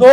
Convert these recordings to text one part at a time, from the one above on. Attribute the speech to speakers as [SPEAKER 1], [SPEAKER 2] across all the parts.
[SPEAKER 1] 2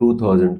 [SPEAKER 2] 2000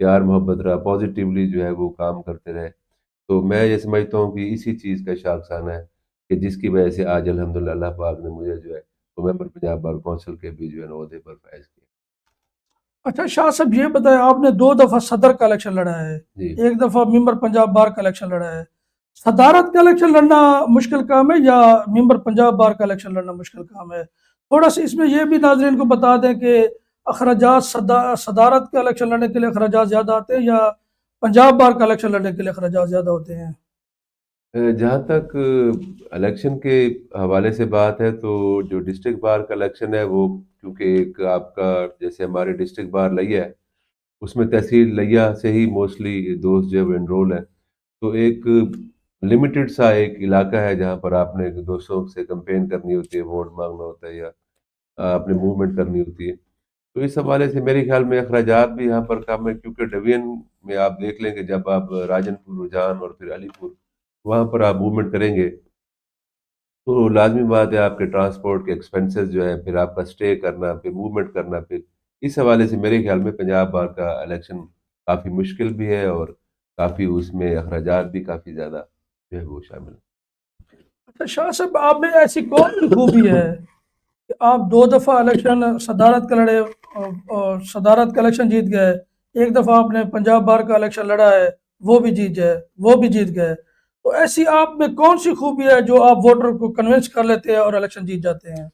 [SPEAKER 2] پیار محبت رہا، پازیٹیولی جو ہے وہ کام کرتے رہے. تو میں یہ سمجھتا ہوں کہ اسی چیز کا شاخسانہ ہے کہ جس کی وجہ سے آج الحمدللہ اللہ پاک نے مجھے جو ہے وہ ممبر پنجاب بار کونسل کے بھی جو ہے نا عہدے پر فائز کیا.
[SPEAKER 1] اچھا شاہ صاحب یہ بتائیں، آپ نے 2 دفعہ صدر کا الیکشن لڑا ہے،
[SPEAKER 2] جی.
[SPEAKER 1] ایک دفعہ ممبر پنجاب بار کا الیکشن لڑا ہے. صدارت کا الیکشن لڑنا مشکل کام ہے یا ممبر پنجاب بار کا الیکشن لڑنا مشکل کام ہے؟ تھوڑا سا اس میں یہ بھی ناظرین کو بتا دیں کہ اخراجات صدارت کا الیکشن لڑنے کے لیے اخراجات زیادہ آتے ہیں یا پنجاب بار کا الیکشن لڑنے کے لیے اخراجات زیادہ ہوتے ہیں؟
[SPEAKER 2] جہاں تک الیکشن کے حوالے سے بات ہے تو جو ڈسٹرکٹ بار کا الیکشن ہے وہ کیونکہ ایک آپ کا جیسے ہمارے ڈسٹرکٹ بار لیا ہے اس میں تحصیل لیا سے ہی موسٹلی دوست جو ہے وہ انرول ہیں. تو ایک لمیٹڈ سا ایک علاقہ ہے جہاں پر آپ نے دوستوں سے کمپین کرنی ہوتی ہے، ووٹ مانگنا ہوتا ہے یا آپ نے موومنٹ کرنی ہوتی ہے. تو اس حوالے سے میرے خیال میں اخراجات بھی یہاں پر کم ہے کیونکہ ڈویژن میں آپ دیکھ لیں کہ جب آپ راجن پور رجحان اور پھر علی پور وہاں پر آپ موومنٹ کریں گے تو لازمی بات ہے آپ کے ٹرانسپورٹ کے ایکسپینسز جو ہے، پھر آپ کا اسٹے کرنا، پھر موومنٹ کرنا، پھر اس حوالے سے میرے خیال میں پنجاب بار کا الیکشن کافی مشکل بھی ہے اور کافی اس میں اخراجات بھی کافی زیادہ جو ہے وہ شامل ہیں.
[SPEAKER 1] اچھا شاہ صاحب، آپ میں ایسی کون سی خوبی ہے کہ آپ 2 دفعہ الیکشن صدارت کا لڑے اور صدارت کا الیکشن جیت گئے، ایک دفعہ آپ نے پنجاب بار کا الیکشن لڑا ہے، وہ بھی جیت گئے، وہ بھی جیت گئے. تو ایسی آپ میں کون سی خوبی ہے جو آپ ووٹر کو کنونس کر لیتے ہیں اور الیکشن جیت جاتے ہیں؟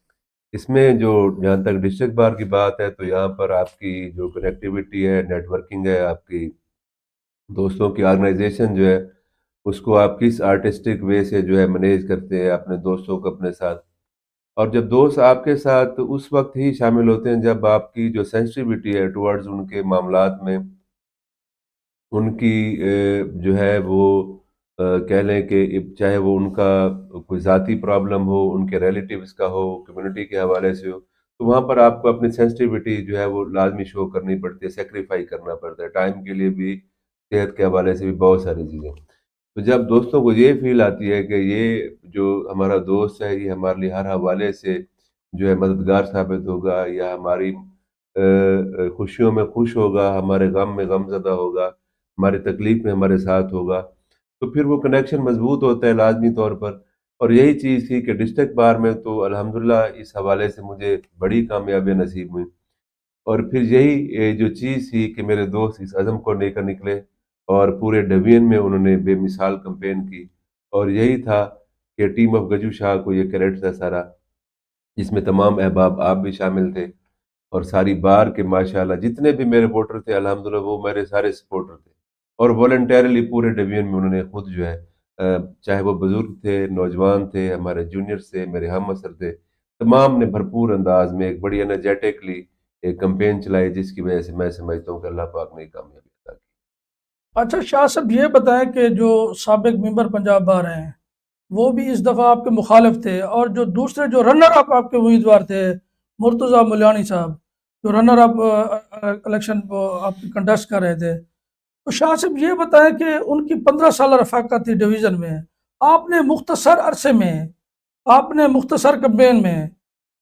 [SPEAKER 2] اس میں جو جہاں تک ڈسٹرکٹ بار کی بات ہے تو یہاں پر آپ کی جو کنیکٹیوٹی ہے، نیٹ ورکنگ ہے، آپ کی دوستوں کی آرگنائزیشن جو ہے اس کو آپ کس آرٹسٹک وے سے جو ہے مینیج کرتے ہیں اپنے دوستوں کو اپنے ساتھ. اور جب دوست آپ کے ساتھ اس وقت ہی شامل ہوتے ہیں جب آپ کی جو سینسٹیوٹی ہے ٹورڈز ان کے معاملات میں ان کی جو ہے وہ کہہ لیں کہ چاہے وہ ان کا کوئی ذاتی پرابلم ہو، ان کے ریلیٹیوز کا ہو، کمیونٹی کے حوالے سے ہو، تو وہاں پر آپ کو اپنی سینسٹیوٹی جو ہے وہ لازمی شو کرنی پڑتی ہے، سیکریفائی کرنا پڑتا ہے ٹائم کے لیے بھی، صحت کے حوالے سے بھی بہت ساری چیزیں. تو جب دوستوں کو یہ فیل آتی ہے کہ یہ جو ہمارا دوست ہے یہ ہمارے لیے ہر حوالے سے جو ہے مددگار ثابت ہوگا یا ہماری خوشیوں میں خوش ہوگا، ہمارے غم میں غم زدہ ہوگا، ہماری تکلیف میں ہمارے ساتھ ہوگا، تو پھر وہ کنیکشن مضبوط ہوتا ہے لازمی طور پر. اور یہی چیز تھی کہ ڈسٹرکٹ بار میں تو الحمدللہ اس حوالے سے مجھے بڑی کامیابیاں نصیب ہوئیں. اور پھر یہی جو چیز تھی کہ میرے دوست اس عزم کو لے کر نکلے اور پورے ڈویژن میں انہوں نے بے مثال کمپین کی. اور یہی تھا کہ ٹیم آف گجو شاہ کو یہ کریڈٹ تھا سارا، جس میں تمام احباب آپ بھی شامل تھے اور ساری بار کے ماشاءاللہ جتنے بھی میرے ووٹر تھے الحمدللہ وہ میرے سارے سپورٹر تھے. اور والنٹیرلی پورے ڈویژن میں انہوں نے خود جو ہے چاہے وہ بزرگ تھے، نوجوان تھے، ہمارے جونیئرز تھے، میرے ہم عصر تھے، تمام نے بھرپور انداز میں ایک بڑی انرجیٹکلی ایک کمپین چلائی جس کی وجہ سے میں سمجھتا ہوں کہ اللہ پاک نے کامیابی عطا کی.
[SPEAKER 1] اچھا شاہ صاحب یہ بتائیں کہ جو سابق ممبر پنجاب بار ہیں وہ بھی اس دفعہ آپ کے مخالف تھے، اور جو دوسرے جو رنر اپ آپ کے امیدوار تھے مرتضیٰ ملیانی صاحب، جو رنر اپ الیکشن آپ کنٹیسٹ کر رہے تھے، تو شاہ صاحب یہ بتائیں کہ ان کی 15 سالہ رفاقت تھی ڈویژن میں، آپ نے مختصر عرصے میں، آپ نے مختصر کمپین میں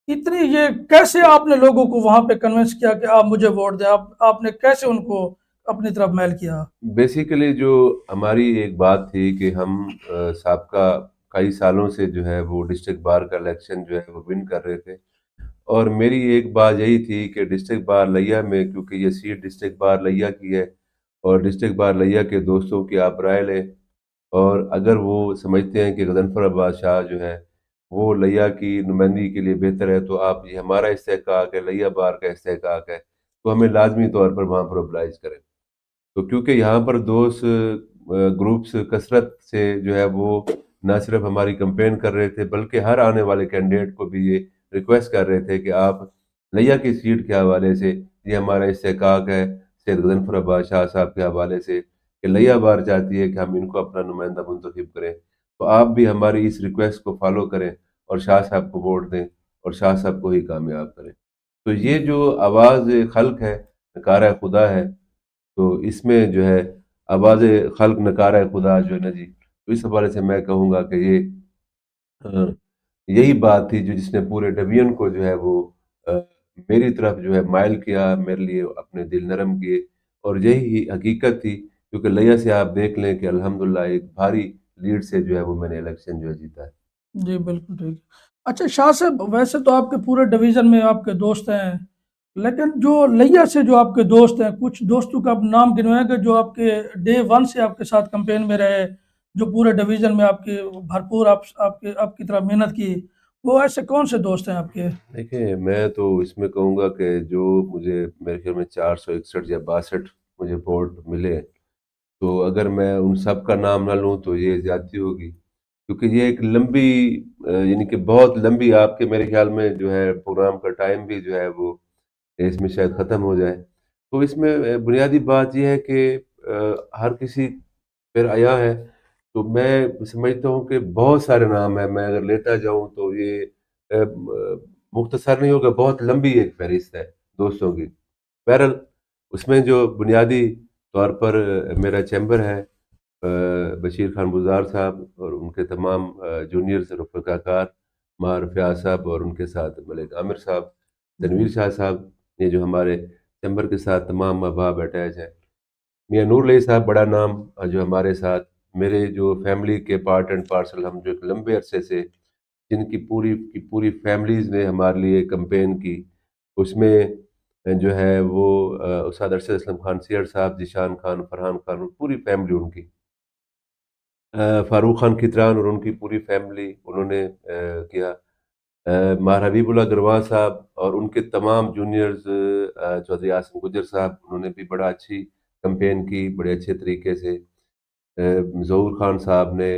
[SPEAKER 1] اتنی یہ کیسے آپ نے لوگوں کو وہاں پہ کنونس کیا کہ آپ مجھے ووٹ دیں؟ آپ نے کیسے ان کو اپنی طرف میل کیا؟
[SPEAKER 2] بیسیکلی جو ہماری ایک بات تھی کہ ہم سابقہ کئی سالوں سے جو ہے وہ ڈسٹرکٹ بار کا الیکشن جو ہے وہ ون کر رہے تھے. اور میری ایک بات یہی تھی کہ ڈسٹرکٹ بار لیا میں کیونکہ یہ سیٹ ڈسٹرکٹ بار لیا کی ہے اور ڈسٹرکٹ بار لیا کے دوستوں کی آپ رائے لیں، اور اگر وہ سمجھتے ہیں کہ غضنفر عباس شاہ جو ہے وہ لیا کی نمائندگی کے لیے بہتر ہے تو آپ یہ ہمارا استحقاق ہے، لیا بار کا استحقاق ہے تو ہمیں لازمی طور پر وہاں پر اوبلائز کریں. تو کیونکہ یہاں پر دوست گروپس کثرت سے جو ہے وہ نہ صرف ہماری کمپین کر رہے تھے بلکہ ہر آنے والے کینڈیڈیٹ کو بھی یہ ریکویسٹ کر رہے تھے کہ آپ لیا کی سیٹ کے حوالے سے یہ ہمارا استحقاق ہے سید غضنفر عباس شاہ صاحب کے حوالے سے کہ لیا بار چاہتی ہے کہ ہم ان کو اپنا نمائندہ منتخب کریں، تو آپ بھی ہماری اس ریکویسٹ کو فالو کریں اور شاہ صاحب کو ووٹ دیں اور شاہ صاحب کو ہی کامیاب کریں. تو یہ جو آواز خلق ہے، نکارہ خدا ہے، تو اس میں جو ہے آواز خلق نکارہ خدا جو ہے نا جی، تو اس حوالے سے میں کہوں گا کہ یہ یہی بات تھی جو جس نے پورے ڈویژن کو جو ہے وہ میری طرف جو ہے مائل کیا، میرے لیے اپنے دل نرم کیے اور یہی حقیقت تھی، کیونکہ لیا سے آپ دیکھ لیں کہ الحمدللہ ایک بھاری لیڈ سے جو ہے وہ میں نے الیکشن جو ہے جیتا ہے۔
[SPEAKER 1] جی بالکل ٹھیک ہے۔ اچھا شاہ صاحب، ویسے تو آپ کے پورے ڈویژن میں آپ کے دوست ہیں، لیکن جو لیا سے جو آپ کے دوست ہیں، کچھ دوستوں کا آپ نام گنوائیں گے جو آپ کے ڈے ون سے آپ کے ساتھ کمپین میں رہے، جو پورے ڈویژن میں آپ کے بھرپور آپ کی طرح محنت کی، وہ ایسے کون سے دوست ہیں آپ کے؟
[SPEAKER 2] دیکھیں میں تو اس میں کہوں گا کہ جو مجھے میرے خیال میں 461 یا 62 مجھے ووٹ ملے، تو اگر میں ان سب کا نام نہ لوں تو یہ زیادتی ہوگی، کیونکہ یہ ایک لمبی یعنی کہ بہت لمبی آپ کے میرے خیال میں جو ہے پروگرام کا ٹائم بھی جو ہے وہ اس میں شاید ختم ہو جائے۔ تو اس میں بنیادی بات یہ ہے کہ ہر کسی پھر آیا ہے، تو میں سمجھتا ہوں کہ بہت سارے نام ہیں، میں اگر لیتا جاؤں تو یہ مختصر نہیں ہوگا، بہت لمبی ایک فہرست ہے دوستوں کی۔ بہرحال اس میں جو بنیادی طور پر میرا چیمبر ہے، بشیر خان بزار صاحب اور ان کے تمام جونیئرز رفقا کار، مار فیاض صاحب اور ان کے ساتھ ملک عامر صاحب،
[SPEAKER 1] جی
[SPEAKER 2] تنویر شاہ صاحب، یہ جو ہمارے چیمبر کے ساتھ تمام احباب اٹیچ ہیں، میاں نور علیہ صاحب بڑا نام جو ہمارے ساتھ، میرے جو فیملی کے پارٹ اینڈ پارسل، ہم جو ایک لمبے عرصے سے جن کی پوری فیملیز نے ہمارے لیے کمپین کی، اس میں جو ہے وہ استاد ارشد اسلم خان سیئر صاحب، ذیشان خان، فرحان خان، پوری فیملی ان کی، فاروق خان کھتران اور ان کی پوری فیملی انہوں نے کیا، مار حبیب اللہ گرواں صاحب اور ان کے تمام جونیئرز، چودھری عاصم گجر صاحب، انہوں نے بھی بڑا اچھی کمپین کی بڑے اچھے طریقے سے، ظہور خان صاحب نے،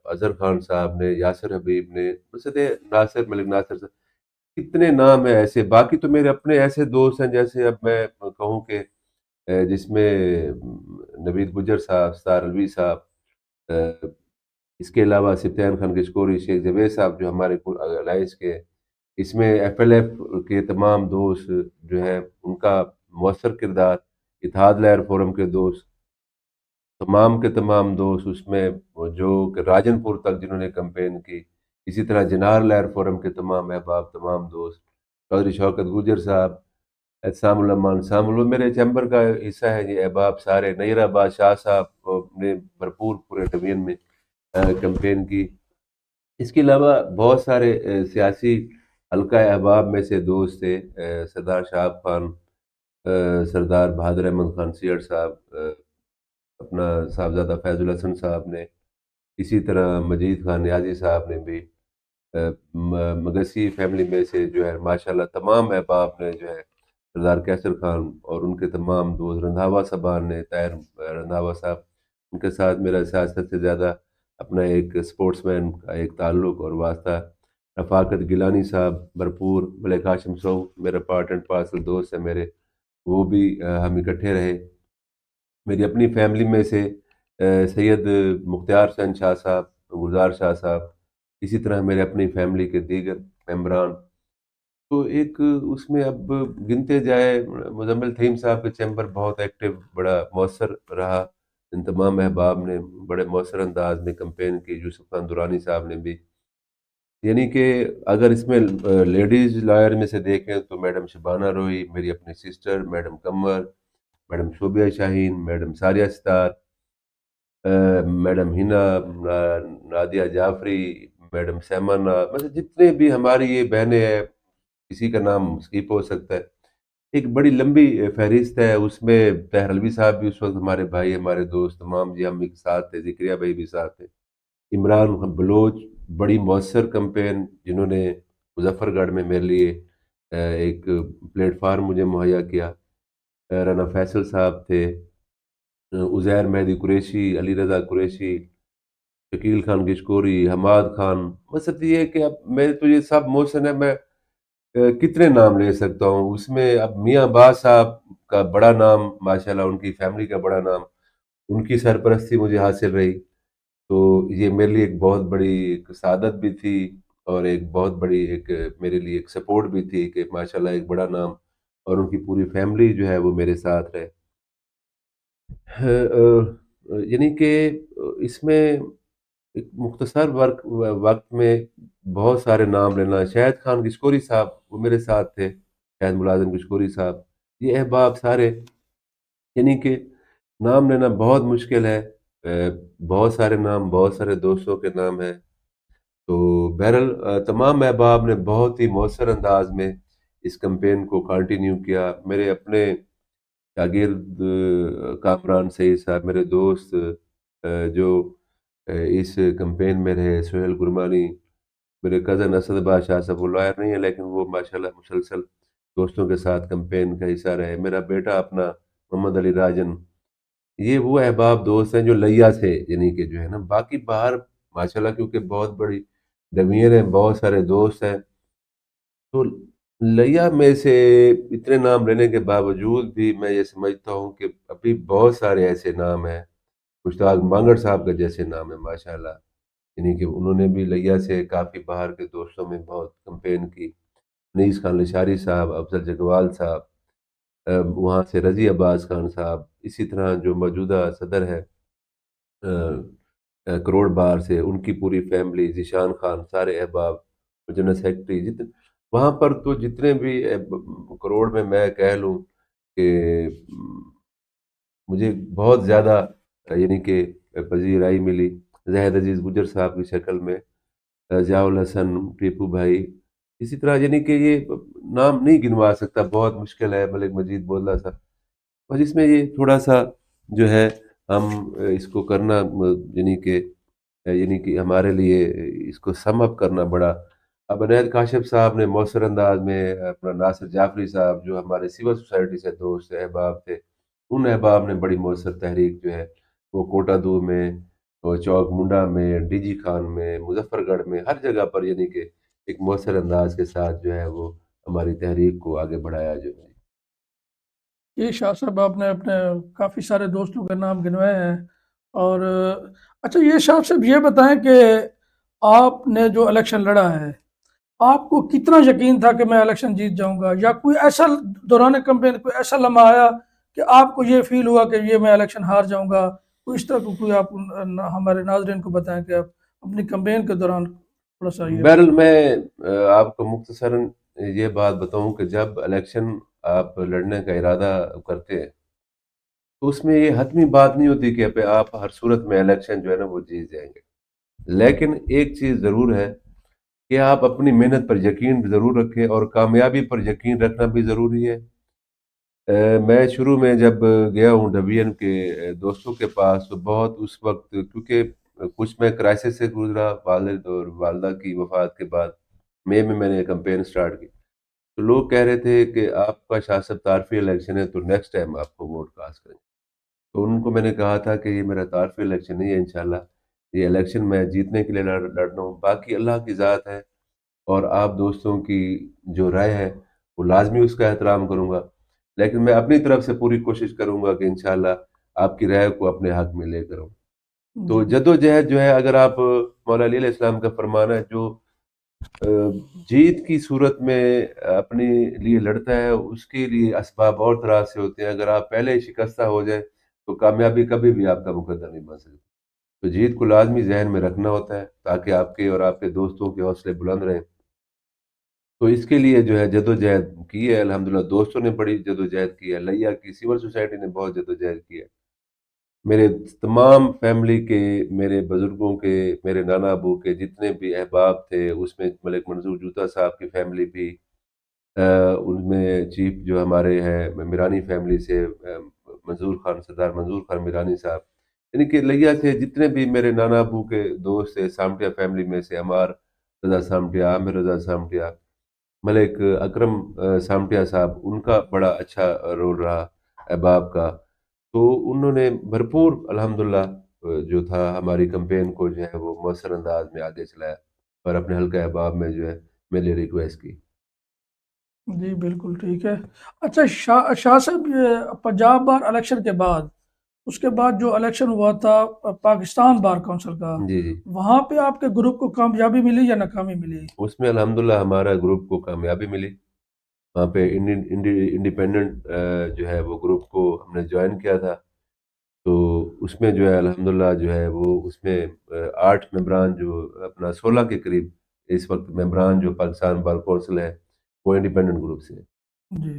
[SPEAKER 2] اظہر خان صاحب نے، یاسر حبیب نے، مسد ناصر، ملک ناصر صاحب، کتنے نام ہیں ایسے، باقی تو میرے اپنے ایسے دوست ہیں، جیسے اب میں کہوں کہ جس میں نوید گجر صاحب، ستار الوی صاحب، اس کے علاوہ سفیان خان کشکوری، شیخ جاوید صاحب جو ہمارے الائنس کے ہیں، اس میں ایف ایل ایف کے تمام دوست جو ہیں ان کا مؤثر کردار، اتحاد لہر فورم کے دوست، تمام کے تمام دوست اس میں، جو کہ راجن پور تک جنہوں نے کمپین کی، اسی طرح جنار لہر فورم کے تمام احباب، تمام دوست، چودھری شوکت گوجر صاحب، احسام الرحمان سامل، میرے چیمبر کا حصہ ہے یہ احباب سارے، نیر آباد شاہ صاحب نے بھرپور پورے ڈویژن میں کمپین کی، اس کے علاوہ بہت سارے سیاسی حلقہ احباب میں سے دوست تھے، سردار شہاب خان، سردار بہادر احمد خان سیئر صاحب، اپنا صاحبزادہ فیض الحسن صاحب نے، اسی طرح مجید خان نیازی صاحب نے بھی، مگسی فیملی میں سے جو ہے ماشاءاللہ تمام احباب نے جو ہے، سردار کیسر خان اور ان کے تمام دوست، رندھاوا صاحبان نے، طاہر رندھاوا صاحب، ان کے ساتھ میرا سیاست سے زیادہ اپنا ایک اسپورٹس مین کا ایک تعلق اور واسطہ، رفاقت گیلانی صاحب بھرپور، ملک ہاشم سو میرا پارٹ اینڈ پارسل دوست ہے میرے، وہ بھی ہم اکٹھے رہے، میری اپنی فیملی میں سے سید مختار حسین شاہ صاحب، گلزار شاہ صاحب، اسی طرح میرے اپنی فیملی کے دیگر ممبران، تو ایک اس میں اب گنتے جائے، مزمل تھیم صاحب کے چیمبر بہت ایکٹیو، بڑا مؤثر رہا، ان تمام احباب نے بڑے مؤثر انداز میں کمپین کی، یوسف خان درانی صاحب نے بھی، یعنی کہ اگر اس میں لیڈیز لائر میں سے دیکھیں تو میڈم شبانہ روئی، میری اپنی سسٹر میڈم قمر، میڈم شوبیہ شاہین، میڈم ساریہ ستار، میڈم ہنا، نادیہ جعفری، میڈم سیمانہ، مطلب جتنے بھی ہماری یہ بہنیں ہیں، کسی کا نام اسکپ ہو سکتا ہے، ایک بڑی لمبی فہرست ہے، اس میں طاہر الوی صاحب بھی اس وقت ہمارے بھائی، ہمارے دوست تمام جی، ہم ایک ساتھ تھے، ذکریہ بھائی بھی ساتھ تھے، عمران بلوچ، بڑی مؤثر کمپین جنہوں نے مظفر گڑھ میں میرے لیے ایک پلیٹ فارم مجھے مہیا کیا، رانا فیصل صاحب تھے، عزیر مہدی قریشی، علی رضا قریشی، شکیل خان کشکوری، حماد خان، مقصد یہ ہے کہ اب میرے تو یہ سب موشن ہے، میں کتنے نام لے سکتا ہوں، اس میں اب میاں باز صاحب کا بڑا نام، ماشاءاللہ ان کی فیملی کا بڑا نام، ان کی سرپرستی مجھے حاصل رہی، تو یہ میرے لیے ایک بہت بڑی ایک سعادت بھی تھی، اور ایک بہت بڑی ایک میرے لیے ایک سپورٹ بھی تھی کہ ماشاءاللہ ایک بڑا نام اور ان کی پوری فیملی جو ہے وہ میرے ساتھ رہے، یعنی کہ اس میں ایک مختصر وقت میں بہت سارے نام لینا، شاہد خان کشکوری صاحب وہ میرے ساتھ تھے، شاہد ملازم کشکوری صاحب، یہ احباب سارے یعنی کہ نام لینا بہت مشکل ہے، بہت سارے نام، بہت سارے دوستوں کے نام ہیں۔ تو بہرحال تمام احباب نے بہت ہی مؤثر انداز میں اس کمپین کو کنٹینیو کیا۔ میرے اپنے شاگرد کامران سعید صاحب، میرے دوست جو اس کمپین میں رہے، سہیل گرمانی، میرے کزن اسد بادشاہ صاحب، وہ لائر نہیں ہے لیکن وہ ماشاءاللہ مسلسل دوستوں کے ساتھ کمپین کا حصہ رہے۔ میرا بیٹا اپنا محمد علی راجن، یہ وہ احباب دوست ہیں جو لیا سے، یعنی کہ جو ہے نا، باقی باہر ماشاءاللہ کیونکہ بہت بڑی ڈویر ہیں، بہت سارے دوست ہیں، تو لیا میں سے اتنے نام لینے کے باوجود بھی میں یہ سمجھتا ہوں کہ ابھی بہت سارے ایسے نام ہیں، مشتاق مانگڑ صاحب کا جیسے نام ہے ماشاءاللہ، یعنی کہ انہوں نے بھی لیا سے کافی باہر کے دوستوں میں بہت کمپین کی۔ انیس خان لشاری صاحب، افضل جگوال صاحب، وہاں سے رضی عباس خان صاحب، اسی طرح جو موجودہ صدر ہے کروڑ بار سے، ان کی پوری فیملی، ذیشان خان، سارے احباب، جنرل سیکرٹری، جتنے وہاں پر تو جتنے بھی کروڑ میں کہہ لوں کہ مجھے بہت زیادہ یعنی کہ پذیرائی ملی زاہد عزیز گجر صاحب کی شکل میں، ضیاء الحسن، ٹیپو بھائی، اسی طرح یعنی کہ یہ نام نہیں گنوا سکتا، بہت مشکل ہے، ملک مجید بولنا صاحب، بس اس میں یہ تھوڑا سا جو ہے ہم اس کو کرنا یعنی کہ ہمارے لیے اس کو سم اپ کرنا بڑا۔ اب عنایت کاشف صاحب نے مؤثر انداز میں، اپنا ناصر جعفری صاحب جو ہمارے سول سوسائٹی سے دوست احباب تھے، ان احباب نے بڑی مؤثر تحریک جو ہے وہ کوٹا دو میں، وہ چوک منڈا میں، ڈی جی خان میں، مظفر گڑھ میں، ہر جگہ پر یعنی کہ ایک مؤثر انداز کے ساتھ جو ہے وہ ہماری تحریک کو آگے بڑھایا جو ہے۔
[SPEAKER 1] یہ شاہ صاحب آپ نے اپنے کافی سارے دوستوں کے نام گنوائے ہیں، اور اچھا یہ شاہ صاحب یہ بتائیں کہ آپ نے جو الیکشن لڑا ہے، آپ کو کتنا یقین تھا کہ میں الیکشن جیت جاؤں گا، یا کوئی ایسا دوران کمپین کوئی ایسا لمحہ آیا کہ آپ کو یہ فیل ہوا کہ یہ میں الیکشن ہار جاؤں گا؟ کوئی اس طرح کو کوئی آپ ہمارے ناظرین کو بتائیں کہ آپ اپنی کمپین کے دوران تھوڑا سا یہ
[SPEAKER 2] بہرحال میں آپ کو مختصراً یہ بات بتاؤں کہ جب الیکشن آپ لڑنے کا ارادہ کرتے ہیں تو اس میں یہ حتمی بات نہیں ہوتی کہ آپ ہر صورت میں الیکشن جو ہے نا وہ جیت جائیں گے، لیکن ایک چیز ضرور ہے کہ آپ اپنی محنت پر یقین ضرور رکھیں، اور کامیابی پر یقین رکھنا بھی ضروری ہے۔ میں شروع میں جب گیا ہوں ڈویژن کے دوستوں کے پاس، تو بہت اس وقت کیونکہ کچھ میں کرائسس سے گزرا، والد اور والدہ کی وفات کے بعد میں نے کمپین سٹارٹ کی، تو لوگ کہہ رہے تھے کہ آپ کا شاہ صاحب تعارفی الیکشن ہے تو نیکسٹ ٹائم آپ کو ووٹ کاسٹ کریں، تو ان کو میں نے کہا تھا کہ یہ میرا تعارفی الیکشن نہیں ہے، انشاءاللہ یہ الیکشن میں جیتنے کے لیے لڑ رہا ہوں، باقی اللہ کی ذات ہے، اور آپ دوستوں کی جو رائے ہے وہ لازمی اس کا احترام کروں گا، لیکن میں اپنی طرف سے پوری کوشش کروں گا کہ انشاءاللہ آپ کی رائے کو اپنے حق میں لے کر آؤں۔ تو
[SPEAKER 1] جی
[SPEAKER 2] جد و جہد جو ہے، اگر آپ مولا علی علیہ السلام کا فرمان ہے، جو جیت کی صورت میں اپنے لیے لڑتا ہے اس کے لیے اسباب اور طرح سے ہوتے ہیں، اگر آپ پہلے ہی شکستہ ہو جائیں تو کامیابی کبھی بھی آپ کا مقدر نہیں بن سکتی، تو جیت کو لازمی ذہن میں رکھنا ہوتا ہے تاکہ آپ کے اور آپ کے دوستوں کے حوصلے بلند رہیں، تو اس کے لیے جو ہے جد و جہد کی ہے، الحمدللہ دوستوں نے بڑی جد و جہد کی ہے، لیا کی سول سوسائٹی نے بہت جد و جہد کی ہے، میرے تمام فیملی کے، میرے بزرگوں کے، میرے نانا ابو کے جتنے بھی احباب تھے، اس میں ملک منظور جوتا صاحب کی فیملی بھی، ان میں چیف جو ہمارے ہیں میرانی فیملی سے منظور خان، سردار منظور خان میرانی صاحب، یعنی کہ لیا سے جتنے بھی میرے نانا ابو کے دوست تھے، سامٹیا فیملی میں سے عمار رضا سامٹیا، عامر رضا سامٹیا، ملک اکرم سامٹیا صاحب، ان کا بڑا اچھا رول رہا احباب کا، تو انہوں نے بھرپور الحمدللہ جو تھا ہماری کمپین کو جو ہے وہ مؤثر انداز میں آگے چلایا، اور اپنے حلقہ احباب میں جو ہے میرے ریکویسٹ کی۔
[SPEAKER 1] جی بالکل ٹھیک ہے۔ اچھا شاہ صاحب، یہ پنجاب بار الیکشن کے بعد، اس کے بعد جو الیکشن ہوا تھا پاکستان بار کونسل کا،
[SPEAKER 2] جی جی،
[SPEAKER 1] وہاں پہ آپ کے گروپ کو کامیابی ملی یا ناکامی ملی؟
[SPEAKER 2] اس میں الحمدللہ ہمارا گروپ کو کامیابی ملی، وہاں پہ انڈیپینڈنٹ جو ہے وہ گروپ کو ہم نے جوائن کیا تھا، تو اس میں جو ہے الحمدللہ جو ہے وہ اس میں 8 ممبران، جو اپنا 16 کے قریب اس وقت ممبران جو پاکستان بار کونسل ہے وہ انڈیپینڈنٹ گروپ سے ہیں۔
[SPEAKER 1] جی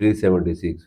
[SPEAKER 2] 376,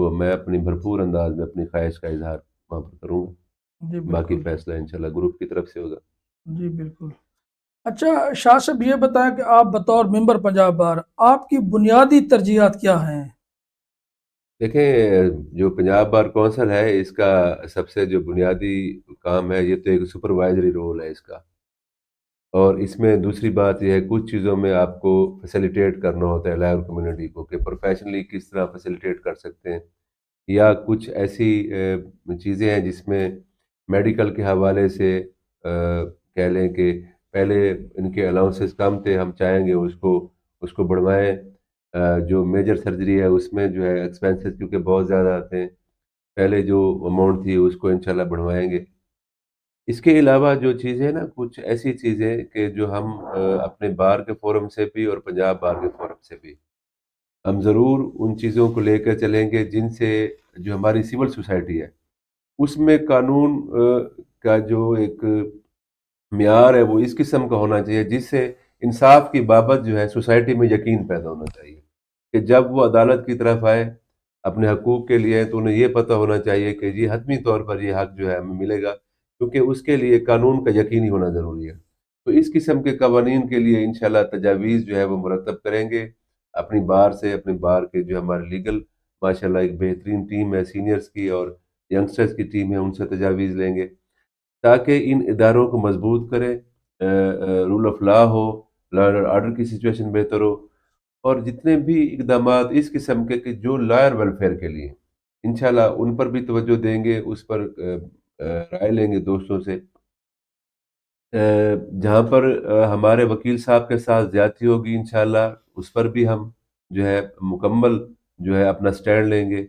[SPEAKER 2] تو میں اپنی بھرپور انداز میں اپنی خواہش کا اظہار وہاں پر کروں
[SPEAKER 1] جی
[SPEAKER 2] گا، باقی
[SPEAKER 1] بالکل،
[SPEAKER 2] فیصلہ انشاءاللہ گروپ کی طرف سے ہوگا۔
[SPEAKER 1] جی بالکل۔ اچھا شاہ صاحب یہ بتائیں کہ آپ بطور ممبر پنجاب بار آپ کی بنیادی ترجیحات کیا ہیں؟
[SPEAKER 2] دیکھیں، جو پنجاب بار کونسل ہے اس کا سب سے جو بنیادی کام ہے، یہ تو ایک سپروائزری رول ہے اس کا، اور اس میں دوسری بات یہ ہے کچھ چیزوں میں آپ کو فیسیلیٹیٹ کرنا ہوتا ہے لائر کمیونٹی کو، کہ پروفیشنلی کس طرح فیسیلیٹیٹ کر سکتے ہیں، یا کچھ ایسی چیزیں ہیں جس میں میڈیکل کے حوالے سے کہہ لیں کہ پہلے ان کے الاؤنسز کم تھے، ہم چاہیں گے اس کو بڑھوائیں۔ جو میجر سرجری ہے اس میں جو ہے ایکسپینسز کیونکہ بہت زیادہ آتے ہیں، پہلے جو اماؤنٹ تھی اس کو انشاءاللہ بڑھوائیں گے۔ اس کے علاوہ جو چیزیں نا، کچھ ایسی چیزیں کہ جو ہم اپنے بار کے فورم سے بھی اور پنجاب بار کے فورم سے بھی ہم ضرور ان چیزوں کو لے کر چلیں گے، جن سے جو ہماری سول سوسائٹی ہے اس میں قانون کا جو ایک معیار ہے وہ اس قسم کا ہونا چاہیے جس سے انصاف کی بابت جو ہے سوسائٹی میں یقین پیدا ہونا چاہیے، کہ جب وہ عدالت کی طرف آئے اپنے حقوق کے لیے تو انہیں یہ پتہ ہونا چاہیے کہ یہ حتمی طور پر یہ حق جو ہے ہمیں ملے گا، کیونکہ اس کے لیے قانون کا یقینی ہونا ضروری ہے۔ تو اس قسم کے قوانین کے لیے انشاءاللہ تجاویز جو ہے وہ مرتب کریں گے اپنی بار سے، اپنے بار کے جو ہمارے لیگل ماشاءاللہ ایک بہترین ٹیم ہے سینئرز کی اور ینگسٹرز کی ٹیم ہے، ان سے تجاویز لیں گے تاکہ ان اداروں کو مضبوط کریں، رول آف لا ہو، لا اینڈ آرڈر کی سچویشن بہتر ہو، اور جتنے بھی اقدامات اس قسم کے کہ جو لائر ویلفیئر کے لیے انشاءاللہ ان پر بھی توجہ دیں گے، اس پر رائے لیں گے دوستوں سے۔ جہاں پر ہمارے وکیل صاحب کے ساتھ زیادتی ہوگی انشاءاللہ اس پر بھی ہم جو ہے مکمل جو ہے اپنا سٹینڈ لیں گے۔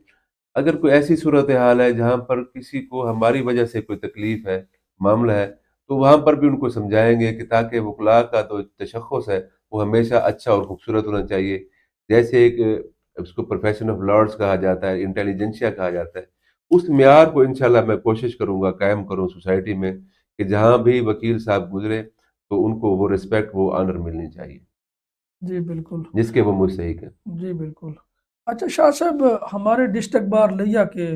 [SPEAKER 2] اگر کوئی ایسی صورتحال ہے جہاں پر کسی کو ہماری وجہ سے کوئی تکلیف ہے، معاملہ ہے، تو وہاں پر بھی ان کو سمجھائیں گے کہ تاکہ وکلاء کا جو تشخص ہے وہ ہمیشہ اچھا اور خوبصورت ہونا چاہیے، جیسے ایک اس کو پروفیشن آف لارڈز کہا جاتا ہے، انٹیلیجنسیا کہا جاتا ہے، اس معیار کو انشاءاللہ میں کوشش کروں گا قائم کروں سوسائٹی میں، کہ جہاں بھی وکیل صاحب گزرے تو ان کو وہ رسپیکٹ، وہ آنر ملنی چاہیے
[SPEAKER 1] جی بالکل،
[SPEAKER 2] جس کے وہ مستحق ہیں۔
[SPEAKER 1] جی بالکل۔ اچھا شاہ صاحب ہمارے ڈسٹرکٹ بار لیا کے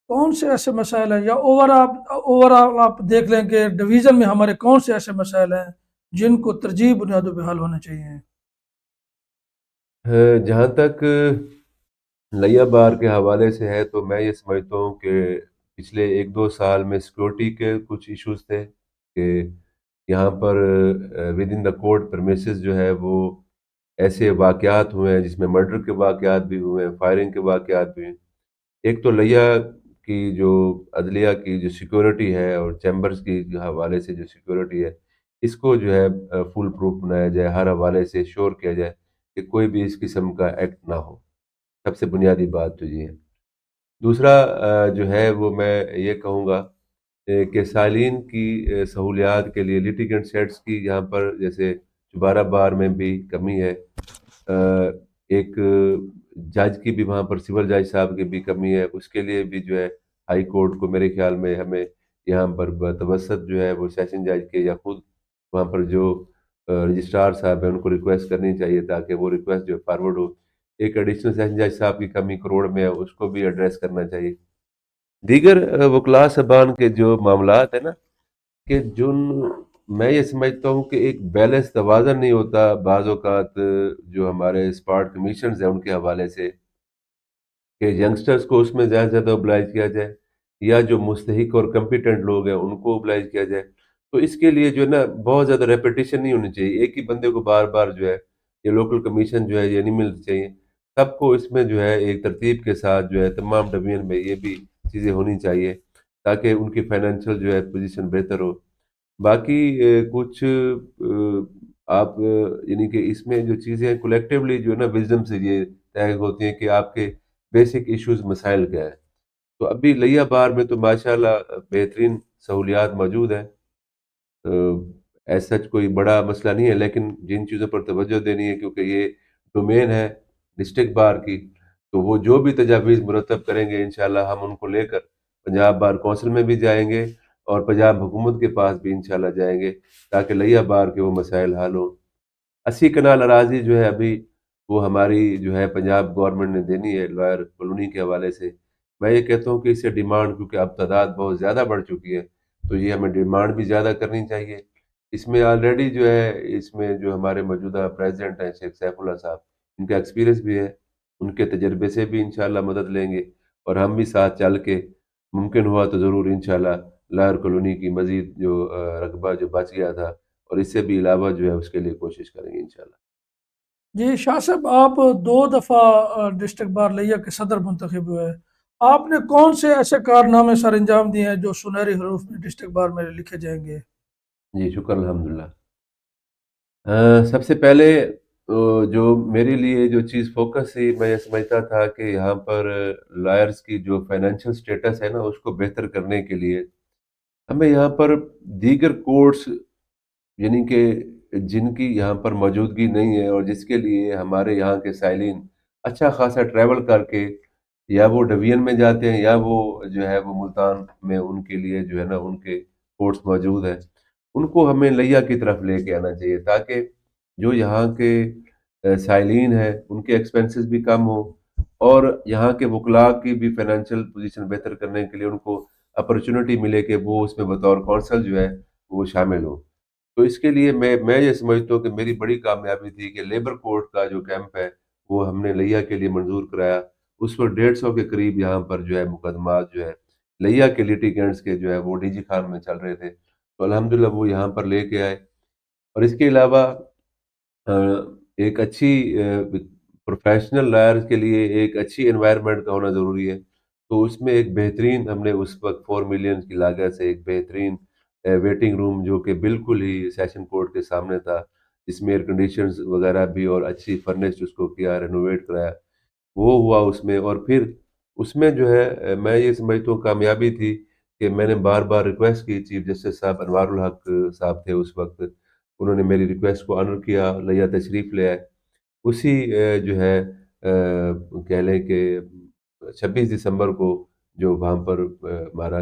[SPEAKER 1] کون سے ایسے مسائل ہیں، یا اوور آل آپ دیکھ لیں کہ ڈویژن میں ہمارے کون سے ایسے مسائل ہیں جن کو ترجیح بنیادوں پہ حل ہونے چاہیے؟
[SPEAKER 2] جہاں تک لیا بار کے حوالے سے ہے تو میں یہ سمجھتا ہوں کہ پچھلے ایک دو سال میں سیکورٹی کے کچھ ایشوز تھے، کہ یہاں پر within the court premises جو ہے وہ ایسے واقعات ہوئے ہیں جس میں مرڈر کے واقعات بھی ہوئے ہیں، فائرنگ کے واقعات بھی ہیں۔ ایک تو لیا کی جو عدلیہ کی جو سیکورٹی ہے اور چیمبرز کی جو حوالے سے جو سیکورٹی ہے، اس کو جو ہے فل پروف بنایا جائے، ہر حوالے سے شور کیا جائے کہ کوئی بھی اس قسم کا ایکٹ نہ ہو۔ سب سے بنیادی بات تو یہ ہے۔ دوسرا جو ہے وہ میں یہ کہوں گا کہ سائلین کی سہولیات کے لیے لیٹیگنٹ سیٹس کی یہاں پر جیسے چبارہ بار میں بھی کمی ہے، ایک جج کی بھی وہاں پر سول جج صاحب کی بھی کمی ہے، اس کے لیے بھی جو ہے ہائی کورٹ کو میرے خیال میں ہمیں یہاں پر بتوسط جو ہے وہ سیشن جج کے یا خود وہاں پر جو رجسٹرار صاحب ہیں ان کو ریکویسٹ کرنی چاہیے تاکہ وہ ریکویسٹ جو فارورڈ ہو۔ ایک ایڈیشنل سیشن جج صاحب کی کمی کروڑ میں ہے، اس کو بھی ایڈریس کرنا چاہیے۔ دیگر وکلاء صاحبان کے جو معاملات ہیں نا، کہ جن میں یہ سمجھتا ہوں کہ ایک بیلنس توازن نہیں ہوتا بعض اوقات جو ہمارے اسپاٹ کمیشنز ہیں ان کے حوالے سے، کہ ینگسٹرز کو اس میں زیادہ سے زیادہ اوبلائز کیا جائے یا جو مستحق اور کمپیٹنٹ لوگ ہیں ان کو اوبلائز کیا جائے، تو اس کے لیے جو ہے نا بہت زیادہ ریپیٹیشن نہیں ہونی چاہیے، ایک ہی بندے کو بار بار جو ہے یہ لوکل کمیشن جو ہے یہ نہیں ملنی چاہیے، سب کو اس میں جو ہے ایک ترتیب کے ساتھ جو ہے تمام ڈویژن میں یہ بھی چیزیں ہونی چاہیے تاکہ ان کی فائنینشیل جو ہے پوزیشن بہتر ہو۔ باقی کچھ آپ یعنی کہ اس میں جو چیزیں کولیکٹیولی جو ہے نا وزڈم سے یہ طے ہوتی ہیں کہ آپ کے بیسک ایشوز مسائل کیا ہے۔ تو ابھی لیا بار میں تو ماشاءاللہ بہترین سہولیات موجود ہیں، ایز سچ کوئی بڑا مسئلہ نہیں ہے، لیکن جن چیزوں پر توجہ دینی ہے کیونکہ یہ ڈومین ہے ڈسٹرکٹ بار کی، تو وہ جو بھی تجاویز مرتب کریں گے انشاءاللہ ہم ان کو لے کر پنجاب بار کونسل میں بھی جائیں گے اور پنجاب حکومت کے پاس بھی انشاءاللہ جائیں گے تاکہ لیا بار کے وہ مسائل حل ہوں۔ 80 کنال اراضی جو ہے ابھی وہ ہماری جو ہے پنجاب گورنمنٹ نے دینی ہے لائر کالونی کے حوالے سے۔ میں یہ کہتا ہوں کہ اس سے ڈیمانڈ، کیونکہ اب تعداد بہت زیادہ بڑھ چکی ہے، تو یہ ہمیں ڈیمانڈ بھی زیادہ کرنی چاہیے۔ اس میں آلریڈی جو ہے، اس میں جو ہمارے موجودہ پریزیڈنٹ ہیں شیخ سیف اللہ صاحب، ان کا ایکسپیرینس بھی ہے، ان کے تجربے سے بھی انشاءاللہ مدد لیں گے، اور ہم بھی ساتھ چل کے ممکن ہوا تو ضرور انشاءاللہ لائر کالونی کی مزید جو رقبہ جو بچ گیا تھا، اور اس سے بھی علاوہ جو ہے اس کے لیے کوشش کریں گے انشاءاللہ۔
[SPEAKER 1] جی شاہ صاحب، آپ 2 دفعہ ڈسٹرکٹ بار لیا کے صدر منتخب ہوئے، آپ نے کون سے ایسے کارنامے سر انجام دیے ہیں جو سنہری حروف میں ڈسٹرکٹ بار میں لکھے جائیں گے؟
[SPEAKER 2] جی شکر الحمدللہ۔ سب سے پہلے جو میرے لیے جو چیز فوکس تھی، میں یہ سمجھتا تھا کہ یہاں پر لائرز کی جو فائنینشیل سٹیٹس ہے نا، اس کو بہتر کرنے کے لیے ہمیں یہاں پر دیگر کورٹس، یعنی کہ جن کی یہاں پر موجودگی نہیں ہے، اور جس کے لیے ہمارے یہاں کے سائلین اچھا خاصا ٹریول کر کے یا وہ ڈویژن میں جاتے ہیں، یا وہ جو ہے وہ ملتان میں ان کے لیے جو ہے نا ان کے کورٹس موجود ہیں، ان کو ہمیں لیا کی طرف لے کے آنا چاہیے، تاکہ جو یہاں کے سائلین ہیں ان کے ایکسپنسز بھی کم ہوں، اور یہاں کے وکلاء کی بھی فائنینشیل پوزیشن بہتر کرنے کے لیے ان کو اپرچونٹی ملے کہ وہ اس میں بطور کونسل جو ہے وہ شامل ہوں۔ تو اس کے لیے میں یہ سمجھتا ہوں کہ میری بڑی کامیابی تھی کہ لیبر کورٹ کا جو کیمپ ہے وہ ہم نے لیا کے لیے منظور کرایا۔ اس وقت 150 کے قریب یہاں پر جو ہے مقدمات جو ہے لیا کے لیٹیگنٹس کے جو ہے وہ ڈی جی خان میں چل رہے تھے، تو الحمدللہ وہ یہاں پر لے کے آئے۔ اور اس کے علاوہ ایک اچھی پروفیشنل لائر کے لیے ایک اچھی انوائرمنٹ کا ہونا ضروری ہے، تو اس میں ایک بہترین، ہم نے اس وقت 4 ملین کی لاگت سے ایک بہترین ویٹنگ روم، جو کہ بالکل ہی سیشن کورٹ کے سامنے تھا، جس میں ایئر کنڈیشنز وغیرہ بھی اور اچھی فرنش اس کو کیا، رینوویٹ کرایا، وہ ہوا اس میں۔ اور پھر اس میں جو ہے میں یہ سمجھتا ہوں کامیابی تھی کہ میں نے بار بار ریکویسٹ کی، چیف جسٹس صاحب انوار الحق صاحب تھے اس وقت، انہوں نے میری ریکویسٹ کو آنر کیا، لیا تشریف لے آئے۔ اسی جو ہے کہہ لیں کہ 26 دسمبر کو جو وہاں پر ہمارا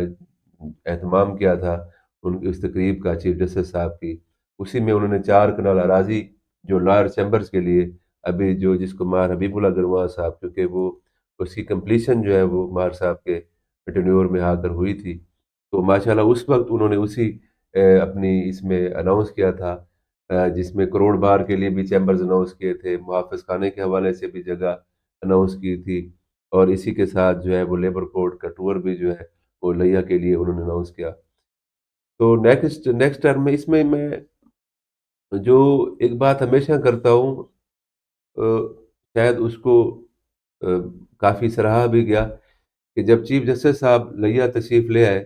[SPEAKER 2] اہتمام کیا تھا ان کی اس تقریب کا چیف جسٹس صاحب کی، اسی میں انہوں نے 4 کنال اراضی جو لائر چیمبرز کے لیے ابھی جو جس کو مار حبیب اللہ گرواں صاحب، کیونکہ وہ اس کی کمپلیشن جو ہے وہ مار صاحب کے ٹینیور میں آ کر ہوئی تھی، تو ماشاءاللہ اس وقت انہوں نے اسی اپنی اس میں اناؤنس کیا تھا، جس میں کروڑ بار کے لیے بھی چیمبرز اناؤنس کیے تھے، محافظ خانے کے حوالے سے بھی جگہ اناؤنس کی تھی، اور اسی کے ساتھ جو ہے وہ لیبر کورٹ کا ٹور بھی جو ہے وہ لیا کے لیے انہوں نے اناؤنس کیا۔ تو نیکسٹ ٹرم میں اس میں جو ایک بات ہمیشہ کرتا ہوں، آ، شاید اس کو آ، کافی سراہا بھی گیا، کہ جب چیف جسٹس صاحب لیا تشریف لے آئے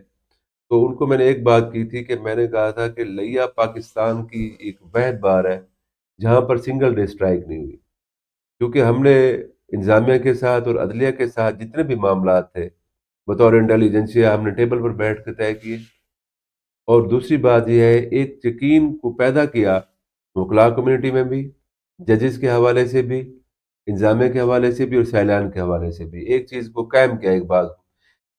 [SPEAKER 2] تو ان کو میں نے ایک بات کی تھی کہ میں نے کہا تھا کہ لیا پاکستان کی ایک واحد بار ہے جہاں پر سنگل ڈے اسٹرائک نہیں ہوئی، کیونکہ ہم نے انتظامیہ کے ساتھ اور عدلیہ کے ساتھ جتنے بھی معاملات تھے بطور انٹیلیجنسیا ہم نے ٹیبل پر بیٹھ کے طے کیے، اور دوسری بات یہ ہے ایک یقین کو پیدا کیا وکلاء کمیونٹی میں بھی، ججز کے حوالے سے بھی، انتظامیہ کے حوالے سے بھی، اور سیلان کے حوالے سے بھی، ایک چیز کو قائم کیا، ایک بات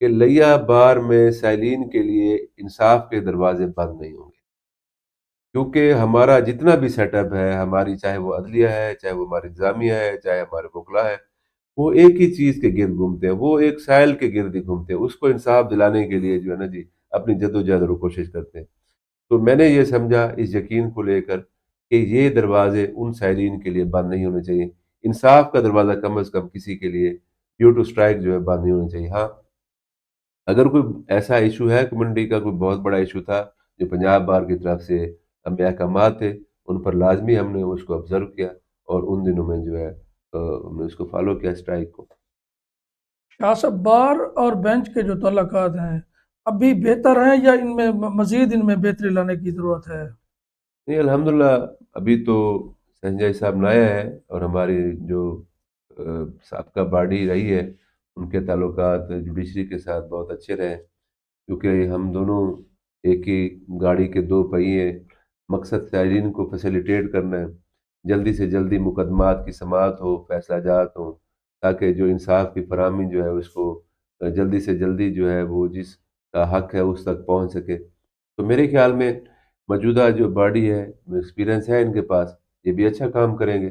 [SPEAKER 2] کہ لیا بار میں سائلین کے لیے انصاف کے دروازے بند نہیں ہوں گے، کیونکہ ہمارا جتنا بھی سیٹ اپ ہے، ہماری چاہے وہ عدلیہ ہے، چاہے وہ ہماری انتظامیہ ہے، چاہے ہمارے وکلاء ہے، وہ ایک ہی چیز کے گرد گھومتے ہیں، وہ ایک سائل کے گرد ہی گھومتے ہیں، اس کو انصاف دلانے کے لیے جو ہے نا جی اپنی جد و جہد اور کوشش کرتے ہیں۔ تو میں نے یہ سمجھا اس یقین کو لے کر کہ یہ دروازے ان سائلین کے لیے بند نہیں ہونے چاہیے، انصاف کا دروازہ کم از کم کسی کے لیے ڈیو ٹو اسٹرائک جو ہے بند نہیں ہونا چاہیے۔ ہاں، اگر کوئی ایسا ایشو ہے کمیونٹی کا، کوئی بہت بڑا ایشو تھا جو پنجاب بار کی طرف سے ہمیں احکامات تھے، ان پر لازمی ہم نے اس کو آبزرو کیا، اور ان دنوں میں جو ہے ہم نے اس کو فالو کیا اسٹرائک کو۔
[SPEAKER 1] شاہ صاحب، بار اور بینچ کے جو تعلقات ہیں ابھی بہتر ہیں یا ان میں مزید ان میں بہتری لانے کی ضرورت ہے؟
[SPEAKER 2] نہیں الحمدللہ، ابھی تو سنجے صاحب نیا ہے، اور ہماری جو سابقہ باڈی رہی ہے ان کے تعلقات جوڈیشری کے ساتھ بہت اچھے رہے، کیونکہ ہم دونوں ایک ہی گاڑی کے دو پہیے ہیں، مقصد سائرین کو فیسیلیٹیٹ کرنا ہے، جلدی سے جلدی مقدمات کی سماعت ہو، فیصلہ جات ہوں، تاکہ جو انصاف کی فراہمی جو ہے اس کو جلدی سے جلدی جو ہے وہ جس کا حق ہے اس تک پہنچ سکے۔ تو میرے خیال میں موجودہ جو باڈی ہے، ایکسپیرینس ہے ان کے پاس، یہ بھی اچھا کام کریں گے۔